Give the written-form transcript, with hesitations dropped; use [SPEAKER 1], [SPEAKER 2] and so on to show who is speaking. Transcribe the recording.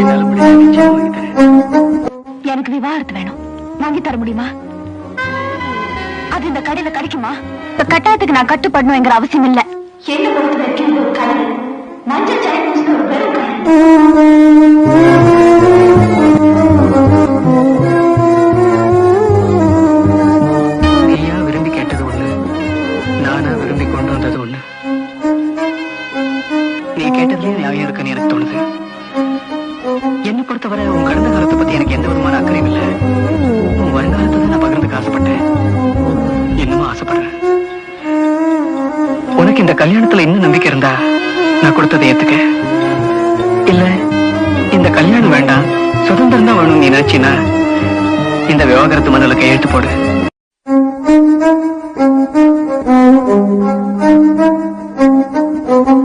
[SPEAKER 1] என்னால முடிஞ்ச நிச்சயம் வாங்கி தரேன்.
[SPEAKER 2] எனக்கு விவாகரத்து வேணும். வாங்கி தர முடியுமா? அது இந்த கடையில கிடைக்குமா? இந்த கட்டாயத்துக்கு நான் கட்டுப்படணுங்கிற அவசியம் இல்ல. என்ன பொறுத்த வரைக்கும் ஒரு கடை மஞ்சள் சாய் ஒரு வெறும் கடை.
[SPEAKER 1] நீயா விரும்பி கேட்டது ஒண்ணு, நானா விரும்பி கொண்டு வந்தது ஒண்ணு. நீ கேட்டதுலயே நியாயம் இருக்குன்னு எனக்கு தோணுது. என்னை பொறுத்தவரை உன் கடந்த காலத்தை பத்தி எனக்கு எந்த விதமான அக்கறையும் இல்லை. உன் வருங்காலத்தை தான் நான் பகிர்ந்துக்க ஆசைப்பட்டேன். இன்னமும் ஆசைப்படுறேன். உனக்கு இந்த கல்யாணத்துல இன்னும் நம்பிக்கை இருந்தா நான் கொடுத்ததை ஏத்துக்க. இல்ல இந்த கல்யாணம் வேண்டாம், சுதந்திரம் தான் வேணும் நீ நினைச்சினா இந்த விவாகரத்து மனுல கையெழுத்து போடு.